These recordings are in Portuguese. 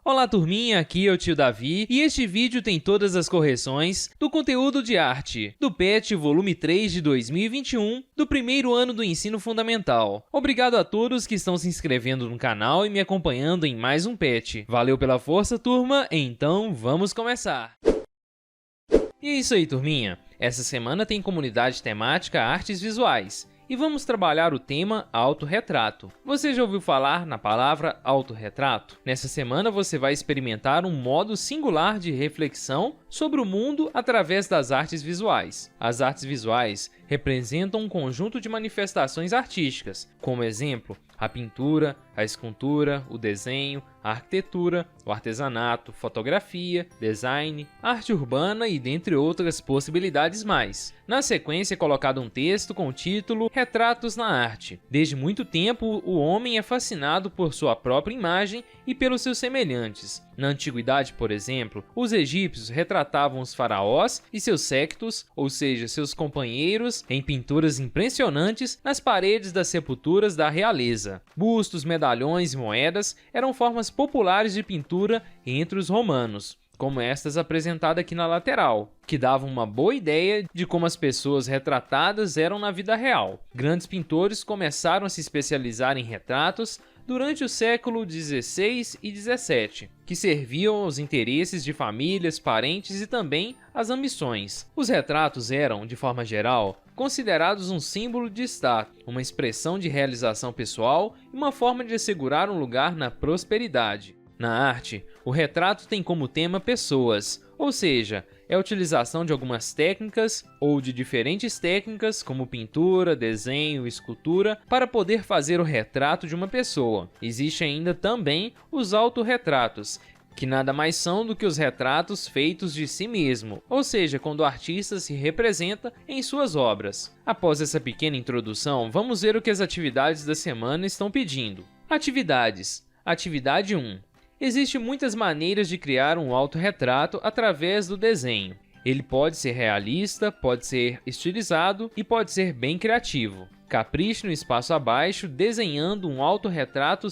Olá turminha, aqui é o tio Davi e este vídeo tem todas as correções do conteúdo de arte do PET volume 3 de 2021 do primeiro ano do ensino fundamental. Obrigado a todos que estão se inscrevendo no canal e me acompanhando em mais um PET. Valeu pela força, turma, então vamos começar! E é isso aí, turminha! Essa semana tem comunidade temática Artes Visuais. E vamos trabalhar o tema autorretrato. Você já ouviu falar na palavra autorretrato? Nessa semana você vai experimentar um modo singular de reflexão sobre o mundo através das artes visuais. As artes visuais representam um conjunto de manifestações artísticas, como exemplo, a pintura, a escultura, o desenho, a arquitetura, o artesanato, fotografia, design, arte urbana e dentre outras possibilidades mais. Na sequência é colocado um texto com o título Retratos na Arte. Desde muito tempo, o homem é fascinado por sua própria imagem e pelos seus semelhantes. Na antiguidade, por exemplo, os egípcios retratavam os faraós e seus séquitos, ou seja, seus companheiros, em pinturas impressionantes nas paredes das sepulturas da realeza. Bustos, medalhões e moedas eram formas populares de pintura entre os romanos, como estas apresentadas aqui na lateral, que davam uma boa ideia de como as pessoas retratadas eram na vida real. Grandes pintores começaram a se especializar em retratos durante o século XVI e XVII, que serviam aos interesses de famílias, parentes e também às ambições. Os retratos eram, de forma geral, considerados um símbolo de status, uma expressão de realização pessoal e uma forma de assegurar um lugar na prosperidade. Na arte, o retrato tem como tema pessoas, ou seja, é a utilização de algumas técnicas ou de diferentes técnicas como pintura, desenho, escultura para poder fazer o retrato de uma pessoa. Existe ainda também os autorretratos, que nada mais são do que os retratos feitos de si mesmo, ou seja, quando o artista se representa em suas obras. Após essa pequena introdução, vamos ver o que as atividades da semana estão pedindo. Atividades. Atividade 1. Existem muitas maneiras de criar um autorretrato através do desenho. Ele pode ser realista, pode ser estilizado e pode ser bem criativo. Capriche no espaço abaixo desenhando um autorretrato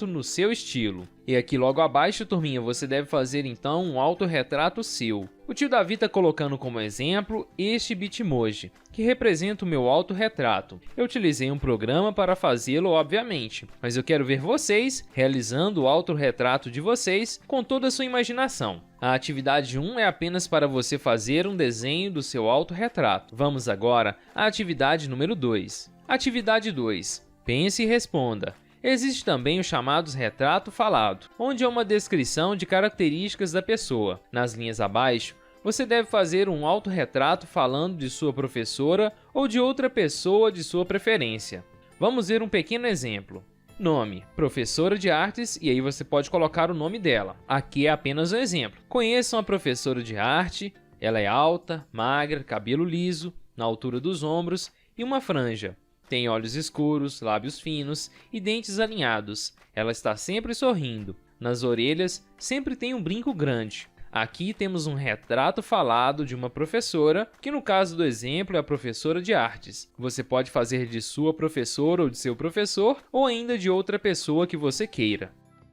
no seu estilo. E aqui logo abaixo, turminha, você deve fazer então um autorretrato seu. O tio Davi está colocando como exemplo este Bitmoji, que representa o meu autorretrato. Eu utilizei um programa para fazê-lo, obviamente, mas eu quero ver vocês realizando o autorretrato de vocês com toda a sua imaginação. A atividade 1 é apenas para você fazer um desenho do seu autorretrato. Vamos agora à atividade número 2. Atividade 2. Pense e responda. Existe também o chamado retrato falado, onde é uma descrição de características da pessoa. Nas linhas abaixo, você deve fazer um autorretrato falando de sua professora ou de outra pessoa de sua preferência. Vamos ver um pequeno exemplo. Nome, professora de artes, e aí você pode colocar o nome dela. Aqui é apenas um exemplo. Conheçam a professora de arte, ela é alta, magra, cabelo liso, na altura dos ombros e uma franja. Tem olhos escuros, lábios finos e dentes alinhados. Ela está sempre sorrindo. Nas orelhas, sempre tem um brinco grande. Aqui temos um retrato falado de uma professora, que no caso do exemplo é a professora de artes. Você pode fazer de sua professora ou de seu professor, ou ainda de outra pessoa que você queira.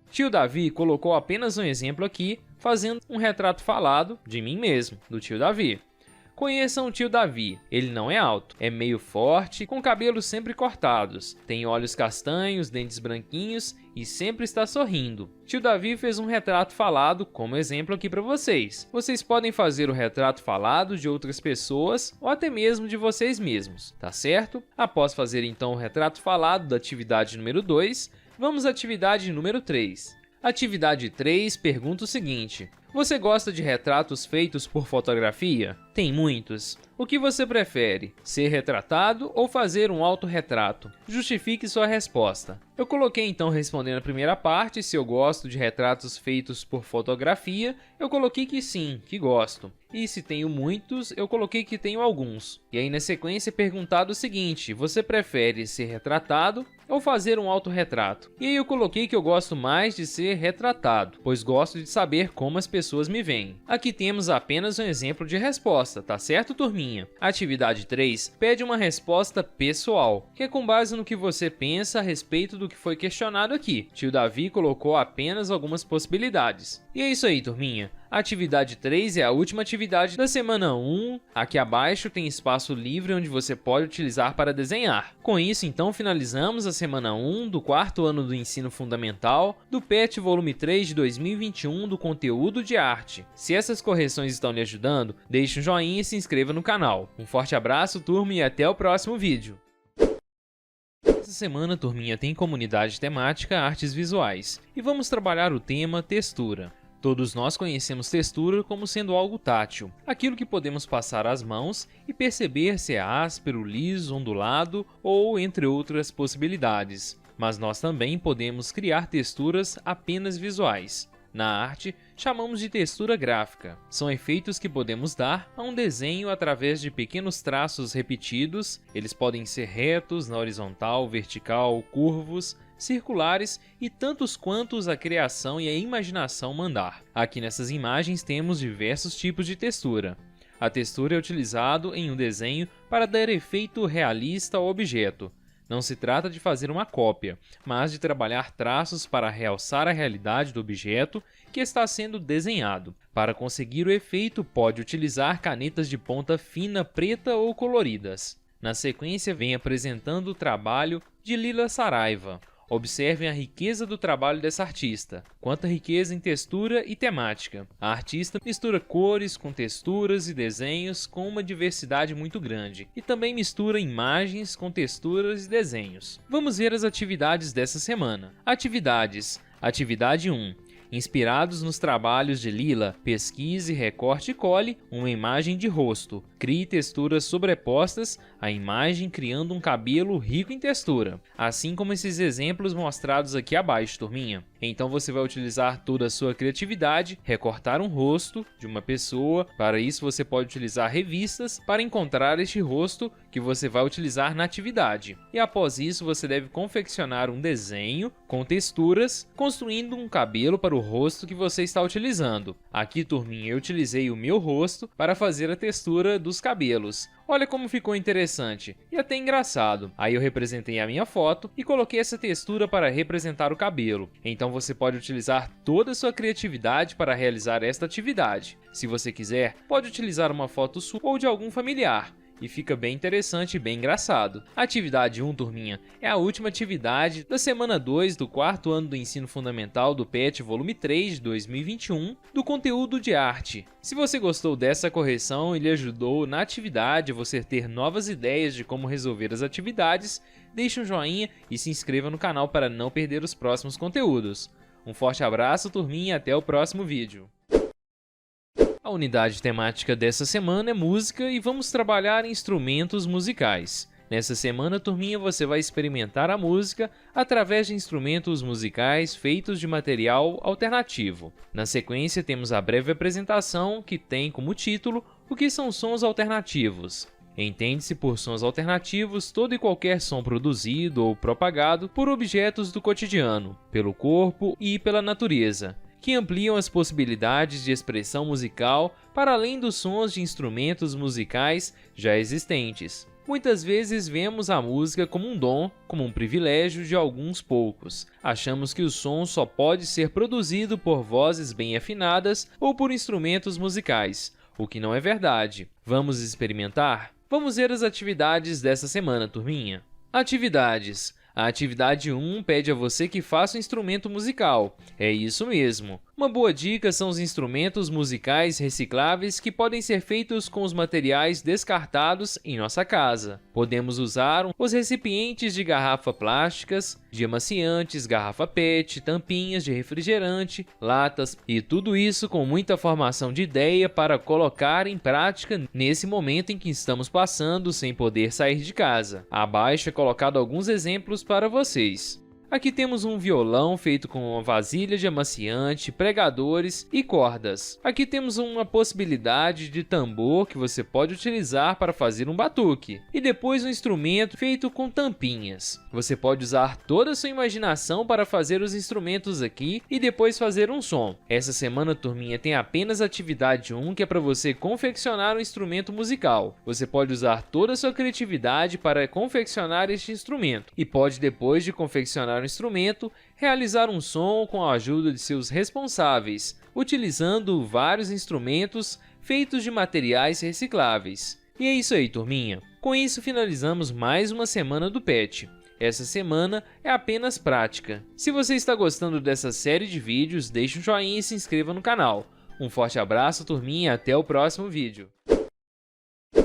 Tio Davi colocou apenas um exemplo aqui, fazendo um retrato falado de mim mesmo, do tio Davi. Conheçam o tio Davi. Ele não é alto, é meio forte, com cabelos sempre cortados, tem olhos castanhos, dentes branquinhos e sempre está sorrindo. Tio Davi fez um retrato falado como exemplo aqui para vocês. Vocês podem fazer o retrato falado de outras pessoas ou até mesmo de vocês mesmos, tá certo? Após fazer então o retrato falado da atividade número 2, vamos à atividade número 3. Atividade 3 pergunta o seguinte: você gosta de retratos feitos por fotografia? Tem muitos. O que você prefere? Ser retratado ou fazer um autorretrato? Justifique sua resposta. Eu coloquei então respondendo a primeira parte, se eu gosto de retratos feitos por fotografia, eu coloquei que sim, que gosto. E se tenho muitos, eu coloquei que tenho alguns. E aí na sequência é perguntado o seguinte: você prefere ser retratado? ou fazer um autorretrato. E aí eu coloquei que eu gosto mais de ser retratado, pois gosto de saber como as pessoas me veem. Aqui temos apenas um exemplo de resposta, tá certo, turminha? A atividade 3 pede uma resposta pessoal, que é com base no que você pensa a respeito do que foi questionado aqui. Tio Davi colocou apenas algumas possibilidades. E é isso aí, turminha. A atividade 3 é a última atividade da semana 1. Aqui abaixo tem espaço livre onde você pode utilizar para desenhar. Com isso, então, finalizamos a semana 1 do 4º ano do ensino fundamental do PET volume 3 de 2021 do conteúdo de arte. Se essas correções estão lhe ajudando, deixe um joinha e se inscreva no canal. Um forte abraço, turma, e até o próximo vídeo. Essa semana, turminha, tem comunidade temática Artes Visuais e vamos trabalhar o tema textura. Todos nós conhecemos textura como sendo algo tátil, aquilo que podemos passar as mãos e perceber se é áspero, liso, ondulado ou entre outras possibilidades. Mas nós também podemos criar texturas apenas visuais. Na arte, chamamos de textura gráfica. São efeitos que podemos dar a um desenho através de pequenos traços repetidos. Eles podem ser retos, na horizontal, vertical, curvos, circulares e tantos quantos a criação e a imaginação mandar. Aqui nessas imagens temos diversos tipos de textura. A textura é utilizado em um desenho para dar efeito realista ao objeto. Não se trata de fazer uma cópia, mas de trabalhar traços para realçar a realidade do objeto que está sendo desenhado. Para conseguir o efeito, pode utilizar canetas de ponta fina preta ou coloridas. Na sequência, vem apresentando o trabalho de Lila Saraiva. Observem a riqueza do trabalho dessa artista, quanta riqueza em textura e temática. A artista mistura cores com texturas e desenhos com uma diversidade muito grande, e também mistura imagens com texturas e desenhos. Vamos ver as atividades dessa semana. Atividades. Atividade 1. Inspirados nos trabalhos de Lila, pesquise, recorte e cole uma imagem de rosto. Crie texturas sobrepostas à imagem criando um cabelo rico em textura. Assim como esses exemplos mostrados aqui abaixo, turminha. Então você vai utilizar toda a sua criatividade, recortar um rosto de uma pessoa. Para isso você pode utilizar revistas para encontrar este rosto que você vai utilizar na atividade. E após isso você deve confeccionar um desenho com texturas, construindo um cabelo para o rosto que você está utilizando. Aqui, turminha, eu utilizei o meu rosto para fazer a textura dos cabelos. Olha como ficou interessante e até engraçado. Aí eu representei a minha foto e coloquei essa textura para representar o cabelo. Então você pode utilizar toda a sua criatividade para realizar esta atividade. Se você quiser, pode utilizar uma foto sua ou de algum familiar. E fica bem interessante e bem engraçado. A atividade 1, turminha, é a última atividade da semana 2 do 4º ano do ensino fundamental do PET volume 3 de 2021 do conteúdo de arte. Se você gostou dessa correção e lhe ajudou na atividade a você ter novas ideias de como resolver as atividades, deixe um joinha e se inscreva no canal para não perder os próximos conteúdos. Um forte abraço, turminha, e até o próximo vídeo. A unidade temática dessa semana é música e vamos trabalhar instrumentos musicais. Nessa semana, turminha, você vai experimentar a música através de instrumentos musicais feitos de material alternativo. Na sequência, temos a breve apresentação que tem como título o que são sons alternativos. Entende-se por sons alternativos todo e qualquer som produzido ou propagado por objetos do cotidiano, pelo corpo e pela natureza, que ampliam as possibilidades de expressão musical para além dos sons de instrumentos musicais já existentes. Muitas vezes vemos a música como um dom, como um privilégio de alguns poucos. Achamos que o som só pode ser produzido por vozes bem afinadas ou por instrumentos musicais, o que não é verdade. Vamos experimentar? Vamos ver as atividades dessa semana, turminha. Atividades. A atividade 1 pede a você que faça um instrumento musical. É isso mesmo. Uma boa dica são os instrumentos musicais recicláveis que podem ser feitos com os materiais descartados em nossa casa. Podemos usar os recipientes de garrafa plásticas, de amaciantes, garrafa PET, tampinhas de refrigerante, latas e tudo isso com muita formação de ideia para colocar em prática nesse momento em que estamos passando sem poder sair de casa. Abaixo é colocado alguns exemplos para vocês. Aqui temos um violão feito com uma vasilha de amaciante, pregadores e cordas. Aqui temos uma possibilidade de tambor que você pode utilizar para fazer um batuque. E depois um instrumento feito com tampinhas. Você pode usar toda a sua imaginação para fazer os instrumentos aqui e depois fazer um som. Essa semana, turminha, tem apenas a atividade 1, que é para você confeccionar um instrumento musical. Você pode usar toda a sua criatividade para confeccionar este instrumento. E pode, depois de confeccionar o instrumento, realizar um som com a ajuda de seus responsáveis, utilizando vários instrumentos feitos de materiais recicláveis. E é isso aí, turminha. Com isso finalizamos mais uma semana do PET. Essa semana é apenas prática. Se você está gostando dessa série de vídeos, deixe um joinha e se inscreva no canal. Um forte abraço, turminha, e até o próximo vídeo.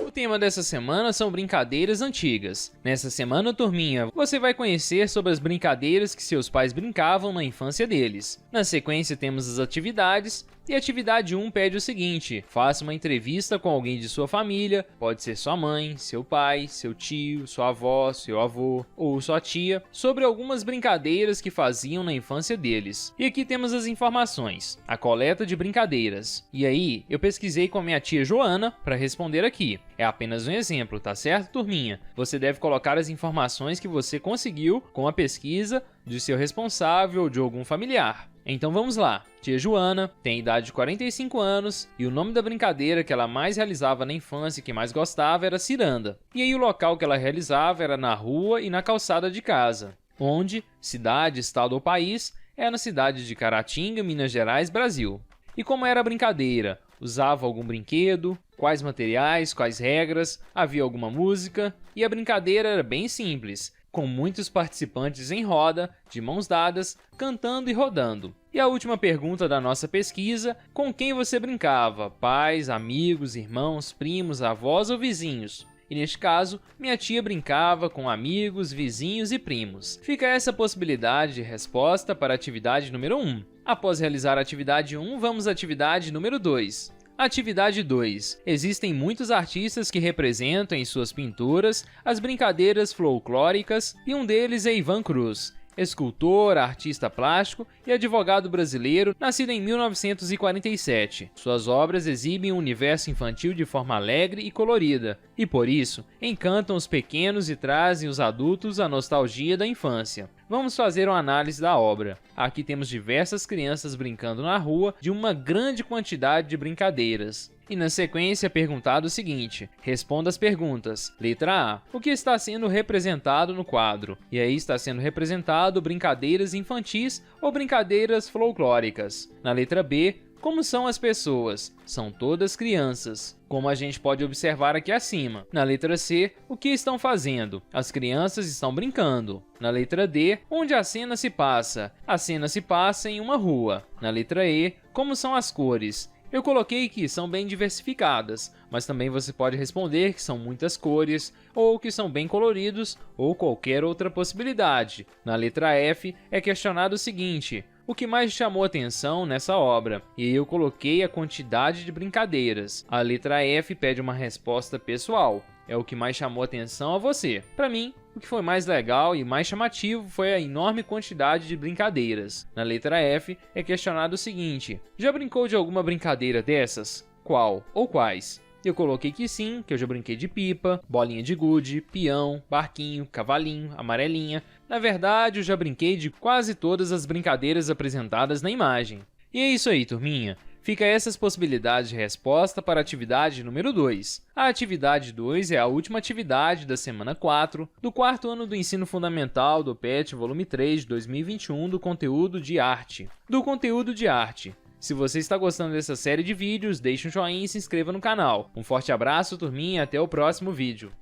O tema dessa semana são brincadeiras antigas. Nessa semana, turminha, você vai conhecer sobre as brincadeiras que seus pais brincavam na infância deles. Na sequência temos as atividades, e a atividade 1 pede o seguinte: faça uma entrevista com alguém de sua família, pode ser sua mãe, seu pai, seu tio, sua avó, seu avô ou sua tia, sobre algumas brincadeiras que faziam na infância deles. E aqui temos as informações, a coleta de brincadeiras. E aí, eu pesquisei com a minha tia Joana para responder aqui. É apenas um exemplo, tá certo, turminha? Você deve colocar as informações que você conseguiu com a pesquisa de seu responsável ou de algum familiar. Então vamos lá. Tia Joana tem idade de 45 anos e o nome da brincadeira que ela mais realizava na infância e que mais gostava era ciranda. E aí o local que ela realizava era na rua e na calçada de casa. Onde, cidade, estado ou país, é na cidade de Caratinga, Minas Gerais, Brasil. E como era a brincadeira? Usava algum brinquedo? Quais materiais? Quais regras? Havia alguma música? E a brincadeira era bem simples, com muitos participantes em roda, de mãos dadas, cantando e rodando. E a última pergunta da nossa pesquisa: com quem você brincava? Pais, amigos, irmãos, primos, avós ou vizinhos? E neste caso, minha tia brincava com amigos, vizinhos e primos. Fica essa possibilidade de resposta para a atividade número 1. Após realizar a atividade 1, vamos à atividade número 2. Atividade 2. Existem muitos artistas que representam em suas pinturas as brincadeiras folclóricas e um deles é Ivan Cruz, escultor, artista plástico e advogado brasileiro, nascido em 1947. Suas obras exibem um universo infantil de forma alegre e colorida, e por isso encantam os pequenos e trazem os adultos à nostalgia da infância. Vamos fazer uma análise da obra. Aqui temos diversas crianças brincando na rua de uma grande quantidade de brincadeiras. E na sequência é perguntado o seguinte: responda as perguntas. Letra A. O que está sendo representado no quadro? E aí está sendo representado brincadeiras infantis ou brincadeiras folclóricas. Na letra B, como são as pessoas? São todas crianças, como a gente pode observar aqui acima. Na letra C, o que estão fazendo? As crianças estão brincando. Na letra D, onde a cena se passa? A cena se passa em uma rua. Na letra E, como são as cores? Eu coloquei que são bem diversificadas, mas também você pode responder que são muitas cores, ou que são bem coloridos, ou qualquer outra possibilidade. Na letra F, é questionado o seguinte: o que mais chamou atenção nessa obra? E eu coloquei a quantidade de brincadeiras. A letra F pede uma resposta pessoal. É o que mais chamou atenção a você. Para mim, o que foi mais legal e mais chamativo foi a enorme quantidade de brincadeiras. Na letra F, é questionado o seguinte: já brincou de alguma brincadeira dessas? Qual ou quais? Eu coloquei que sim, que eu já brinquei de pipa, bolinha de gude, peão, barquinho, cavalinho, amarelinha. Na verdade, eu já brinquei de quase todas as brincadeiras apresentadas na imagem. E é isso aí, turminha. Fica essas possibilidades de resposta para a atividade número 2. A atividade 2 é a última atividade da semana 4 do quarto ano do ensino fundamental do PET volume 3 de 2021 do conteúdo de arte. Se você está gostando dessa série de vídeos, deixe um joinha e se inscreva no canal. Um forte abraço, turminha, e até o próximo vídeo.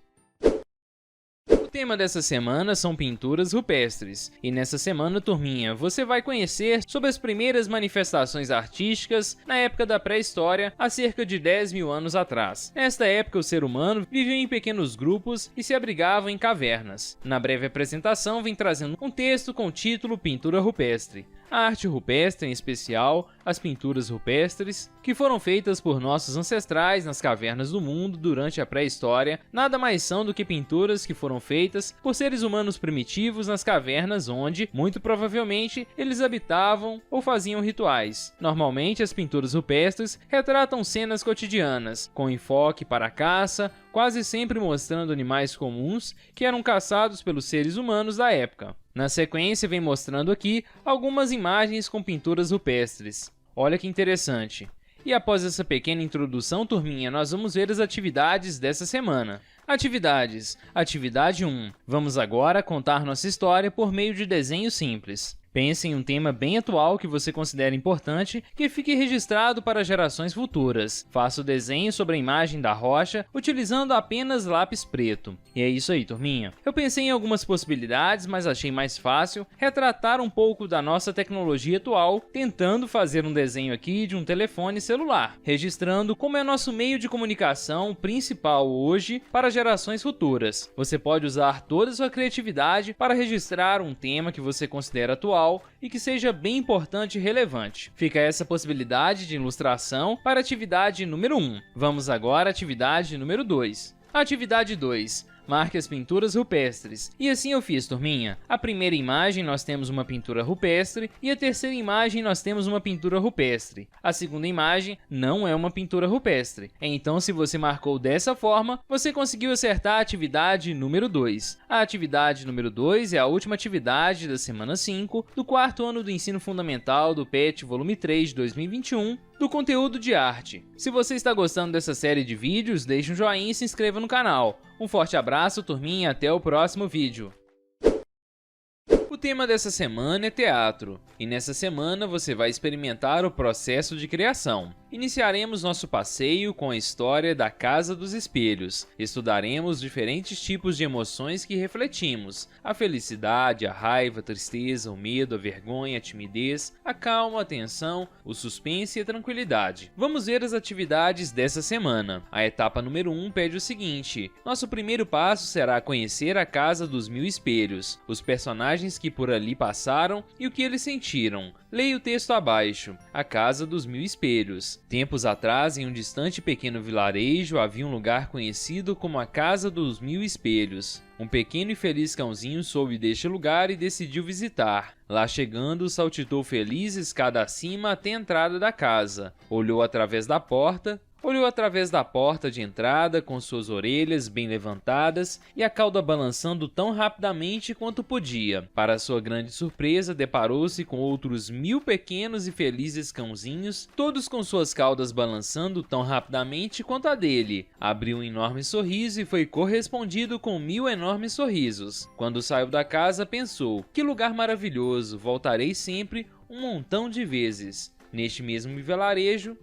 O tema dessa semana são pinturas rupestres, e nessa semana, turminha, você vai conhecer sobre as primeiras manifestações artísticas na época da pré-história, há cerca de 10 mil anos atrás. Nesta época, o ser humano vivia em pequenos grupos e se abrigava em cavernas. Na breve apresentação, vem trazendo um texto com o título Pintura Rupestre. A arte rupestre, em especial as pinturas rupestres, que foram feitas por nossos ancestrais nas cavernas do mundo durante a pré-história, nada mais são do que pinturas que foram feitas por seres humanos primitivos nas cavernas onde, muito provavelmente, eles habitavam ou faziam rituais. Normalmente, as pinturas rupestres retratam cenas cotidianas, com enfoque para a caça, quase sempre mostrando animais comuns que eram caçados pelos seres humanos da época. Na sequência, vem mostrando aqui algumas imagens com pinturas rupestres. Olha que interessante. E após essa pequena introdução, turminha, nós vamos ver as atividades dessa semana. Atividades. Atividade 1. Vamos agora contar nossa história por meio de desenho simples. Pense em um tema bem atual que você considera importante que fique registrado para gerações futuras. Faça o desenho sobre a imagem da rocha utilizando apenas lápis preto. E é isso aí, turminha. Eu pensei em algumas possibilidades, mas achei mais fácil retratar um pouco da nossa tecnologia atual, tentando fazer um desenho aqui de um telefone celular, registrando como é nosso meio de comunicação principal hoje para gerações futuras. Você pode usar toda a sua criatividade para registrar um tema que você considera atual e que seja bem importante e relevante. Fica essa possibilidade de ilustração para a atividade número 1. Vamos agora à atividade número 2. Atividade 2. Marque as pinturas rupestres. E assim eu fiz, turminha. A primeira imagem nós temos uma pintura rupestre e a terceira imagem nós temos uma pintura rupestre. A segunda imagem não é uma pintura rupestre. Então, se você marcou dessa forma, você conseguiu acertar a atividade número 2. A atividade número 2 é a última atividade da semana 5 do quarto ano do ensino fundamental do PET volume 3 de 2021, do conteúdo de arte. Se você está gostando dessa série de vídeos, deixe um joinha e se inscreva no canal. Um forte abraço, turminha, até o próximo vídeo. O tema dessa semana é teatro, e nessa semana você vai experimentar o processo de criação. Iniciaremos nosso passeio com a história da Casa dos Espelhos. Estudaremos diferentes tipos de emoções que refletimos: a felicidade, a raiva, a tristeza, o medo, a vergonha, a timidez, a calma, a tensão, o suspense e a tranquilidade. Vamos ver as atividades dessa semana. A etapa número 1 pede o seguinte: nosso primeiro passo será conhecer a Casa dos Mil Espelhos, os personagens que por ali passaram e o que eles sentiram. Leia o texto abaixo. A Casa dos Mil Espelhos. Tempos atrás, em um distante pequeno vilarejo, havia um lugar conhecido como a Casa dos Mil Espelhos. Um pequeno e feliz cãozinho soube deste lugar e decidiu visitar. Lá chegando, saltitou feliz escada acima até a entrada da casa. Olhou através da porta de entrada com suas orelhas bem levantadas e a cauda balançando tão rapidamente quanto podia. Para sua grande surpresa, deparou-se com outros 1000 pequenos e felizes cãozinhos, todos com suas caudas balançando tão rapidamente quanto a dele. Abriu um enorme sorriso e foi correspondido com 1000 enormes sorrisos. Quando saiu da casa, pensou: que lugar maravilhoso, voltarei sempre um montão de vezes. Neste mesmo vilarejo,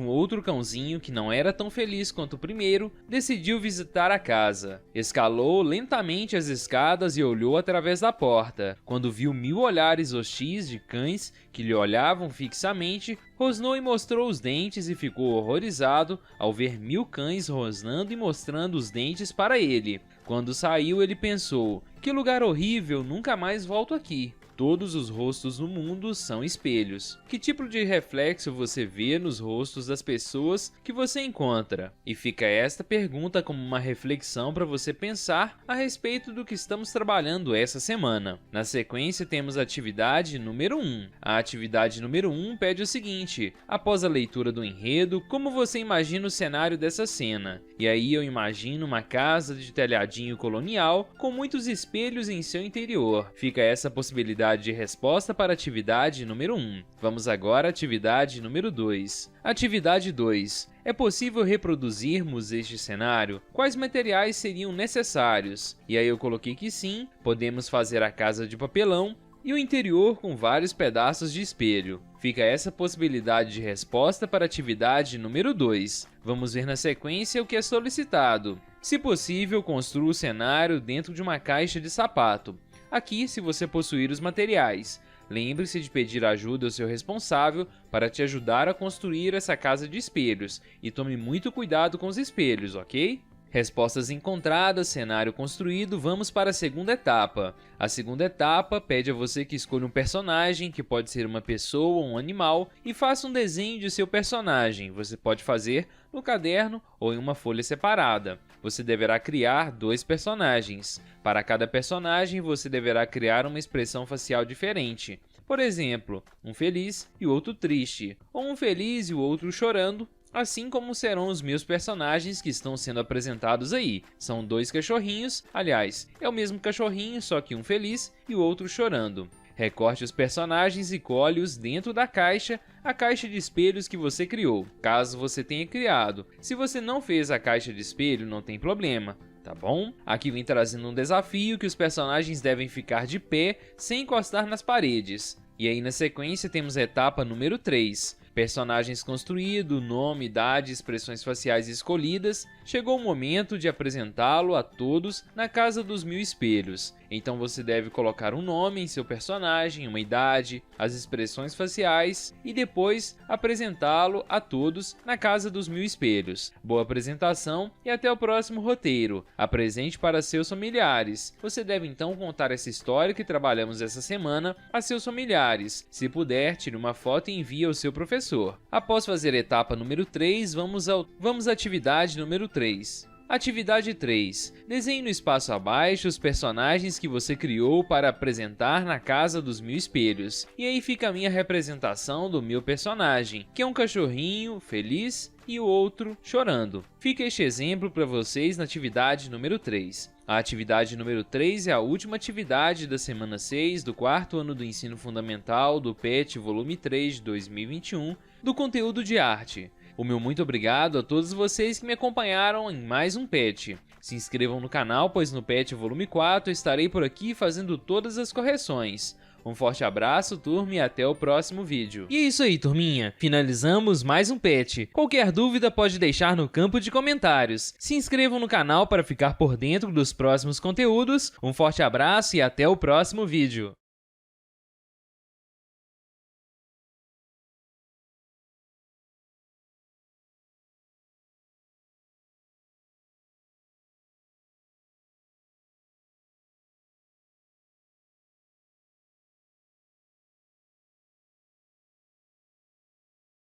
um outro cãozinho, que não era tão feliz quanto o primeiro, decidiu visitar a casa. Escalou lentamente as escadas e olhou através da porta. Quando viu 1000 olhares hostis de cães que lhe olhavam fixamente, rosnou e mostrou os dentes e ficou horrorizado ao ver 1000 cães rosnando e mostrando os dentes para ele. Quando saiu, ele pensou: que lugar horrível, nunca mais volto aqui. Todos os rostos no mundo são espelhos. Que tipo de reflexo você vê nos rostos das pessoas que você encontra? E fica esta pergunta como uma reflexão para você pensar a respeito do que estamos trabalhando essa semana. Na sequência, temos a atividade número 1. A atividade número 1 pede o seguinte: após a leitura do enredo, como você imagina o cenário dessa cena? E aí eu imagino uma casa de telhadinho colonial com muitos espelhos em seu interior. Fica essa possibilidade de resposta para a atividade número 1. Vamos agora à atividade número 2. Atividade 2. É possível reproduzirmos este cenário? Quais materiais seriam necessários? E aí eu coloquei que sim, podemos fazer a casa de papelão e o interior com vários pedaços de espelho. Fica essa possibilidade de resposta para a atividade número 2. Vamos ver na sequência o que é solicitado. Se possível, construa o cenário dentro de uma caixa de sapato. Aqui, se você possuir os materiais. Lembre-se de pedir ajuda ao seu responsável para te ajudar a construir essa casa de espelhos e tome muito cuidado com os espelhos, ok? Respostas encontradas, cenário construído, vamos para a segunda etapa. A segunda etapa pede a você que escolha um personagem, que pode ser uma pessoa ou um animal, e faça um desenho de seu personagem. Você pode fazer no caderno ou em uma folha separada. Você deverá criar 2 personagens. Para cada personagem, você deverá criar uma expressão facial diferente. Por exemplo, um feliz e o outro triste, ou um feliz e o outro chorando, assim como serão os meus personagens que estão sendo apresentados aí. São 2 cachorrinhos, aliás, é o mesmo cachorrinho, só que um feliz e o outro chorando. Recorte os personagens e cole-os dentro da caixa, a caixa de espelhos que você criou, caso você tenha criado. Se você não fez a caixa de espelho, não tem problema, tá bom? Aqui vem trazendo um desafio que os personagens devem ficar de pé sem encostar nas paredes. E aí na sequência temos a etapa número 3. Personagens construídos, nome, idade, expressões faciais escolhidas. Chegou o momento de apresentá-lo a todos na Casa dos 1000 Espelhos. Então você deve colocar um nome em seu personagem, uma idade, as expressões faciais e depois apresentá-lo a todos na Casa dos 1000 Espelhos. Boa apresentação e até o próximo roteiro. Apresente para seus familiares. Você deve então contar essa história que trabalhamos essa semana a seus familiares. Se puder, tire uma foto e envie ao seu professor. Após fazer a etapa número 3, vamos à atividade número 3. Atividade 3. Desenhe no espaço abaixo os personagens que você criou para apresentar na Casa dos 1000 Espelhos. E aí fica a minha representação do meu personagem, que é um cachorrinho feliz e o outro chorando. Fica este exemplo para vocês na atividade número 3. A atividade número 3 é a última atividade da semana 6 do 4º ano do ensino fundamental do PET volume 3 de 2021 do conteúdo de arte. O meu muito obrigado a todos vocês que me acompanharam em mais um PET. Se inscrevam no canal, pois no PET volume 4 estarei por aqui fazendo todas as correções. Um forte abraço, turma, e até o próximo vídeo. E é isso aí, turminha. Finalizamos mais um PET. Qualquer dúvida pode deixar no campo de comentários. Se inscrevam no canal para ficar por dentro dos próximos conteúdos. Um forte abraço e até o próximo vídeo.